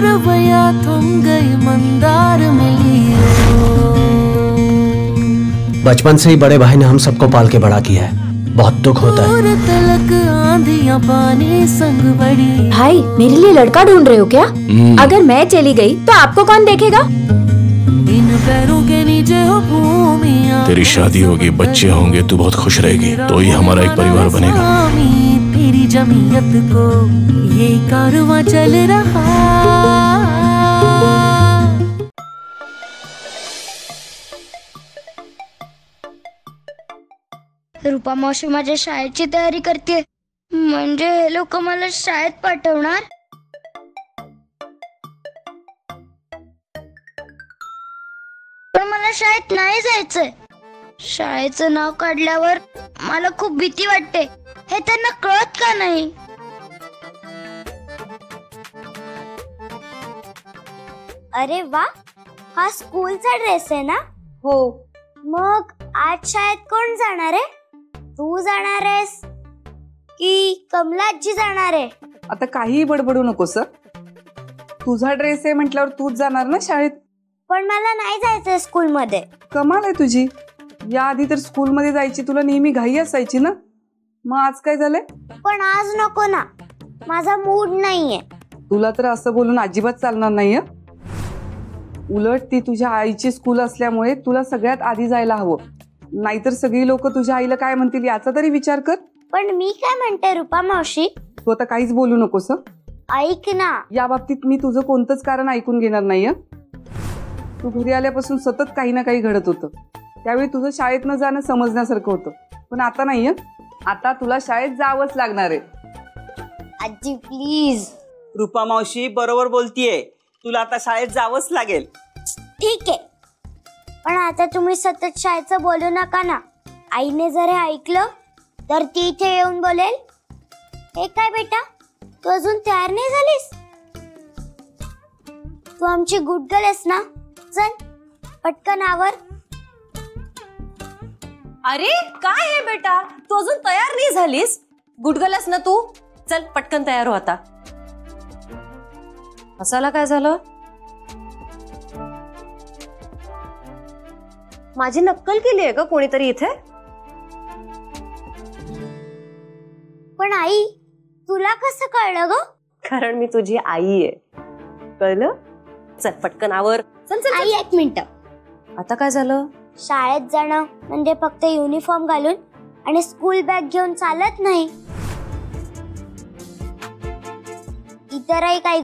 रवैया थम गई मंदार मिली। बचपन से ही बड़े भाई ने हम सबको पाल के बड़ा किया है, बहुत दुख होता है। तलक आंधियां पानी संग बड़ी। भाई मेरे लिए लड़का ढूंढ रहे हो क्या? अगर मैं चली गई तो आपको कौन देखेगा? इन पैरों के नीचे हो भूमिया। तेरी शादी होगी, बच्चे होंगे, तू बहुत खुश रहेगी, तो ही हमारा एक परिवार बनेगा। तेरी जमीयत को ये कारवां चल रहा। रूपा मावशी माझ्या शाळेची तयारी करते, म्हणजे हे लोक मला शाळेत पाठवणार? पण मला शाळेत नाही जायचंय. शाळेचं नाव काढल्यावर मला खूप भीती वाटते. हे त्यांना कळत का नाही? अरे वा, हा स्कूलचा ड्रेस आहे ना? हो. मग आज शाळेत कोण जाणार आहे? तू जाणार आहेस की कमलाजी जाणार आहे? आता काही बडबडू नको सर. तुझा ड्रेस आहे म्हटल्यावर तूच जाणार ना शाळेत. पण मला नाही जायचंय स्कूलमध्ये. कमाल आहे तुझी. या आधी तर स्कूलमध्ये जायची तुला नेहमी घाई असायची ना, मग आज काय झालंय? पण आज नको ना, माझा मूड नाहीये. तुला तर असं बोलून अजिबात चालणार नाहीये. उलट ती तुझ्या आईची स्कूल असल्यामुळे तुला सगळ्यात आधी जायला हवं. नाहीतर सगळी लोक तुझ्या आईला काय म्हणतील याचा तरी विचार कर. पण मी काय म्हणते रूपा मावशी? तू आता काहीच बोलू नकोस. ऐक ना, या बाबतीत मी तुझं कोणतंच कारण ऐकून घेणार नाहीये. तू घरी आल्यापासून सतत काही ना काही घडत होतं. त्यावेळी तुझं शाळेत न जाणं समजण्यासारखं होतं, पण आता नाहीये. आता तुला शाळेत जावंच लागणार आहे. आजी प्लीज. रूपा मावशी बरोबर बोलतीये, तुला आता शाळेत जावंच लागेल. ठीक आहे, पण आता तुम्ही सतत शाळेचं बोलू नका ना. आईने जर हे ऐकलं तर ती इथे येऊन बोलेल, हे काय बेटा, तू अजून तयार नाही झालीस? तू आमची गुड गर्ल आहेस ना? चल पटकन आवर. अरे काय आहे बेटा, तू अजून तयार नाही झालीस? गुडगलस ना तू. चल पटकन तयार हो आता. हसायला काय झालं? माझी नक्कल केली आहे का कोणीतरी इथे? पण आई, तुला कसं कळलं ग? कारण मी तुझी आई आहे, कळलं? चल पटकन आवर. चल चल. आई एक मिनिट. आता काय झालं? शाळेत जाणं म्हणजे फक्त युनिफॉर्म घालून आणि स्कूल बॅग घेऊन चालत नाही. इतरही काही